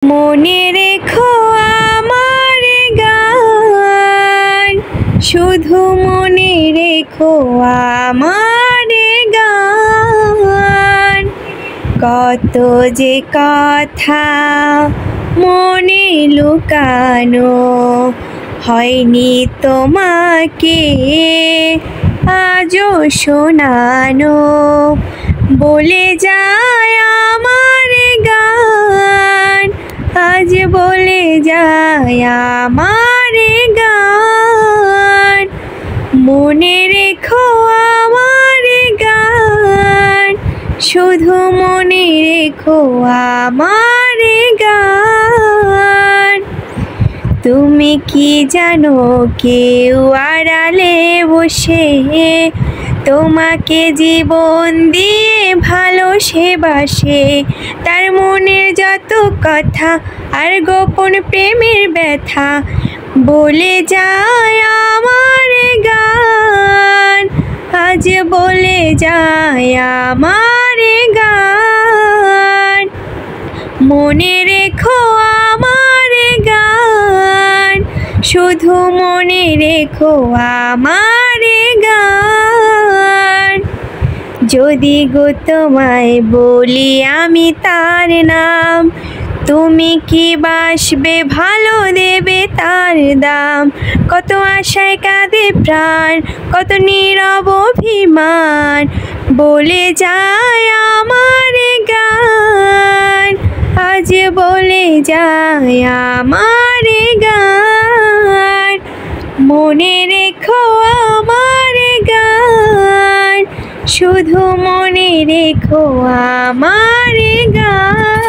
মনে রেখো আমার গান, শুধু মনে রেখো আমার গান। কত যে কথা মনে লুকানো, হয়নি তোমাকে আজও শোনানো। বলে যায় আমার গান, আজ বলে যায় আমার গান। মনে রেখো আমার গান, শুধু মনে রেখো আমার গান। তুমি কি জানো, কেউ আড়ালে বসে তোমাকে জীবন দিয়ে ভালোবাসে। তার মনের যত কথা আর গোপন প্রেমের ব্যথা বলে যায় আমার গান, আজ বলে যায় আমার গান। মনে রেখো আমার গান, শুধু মনে রেখো আমার গান। যদি গো তোমায় বলি আমি তার নাম, তুমি কি বাসবে, ভালো দেবে তার দাম। কত আশায় কাঁদে প্রাণ, কত নীরব অভিমান বলে যায় আমার গান, আজ বলে যায় আমার গান। মনে রেখো আমার গান, শুধু মনে রেখো আমার গান।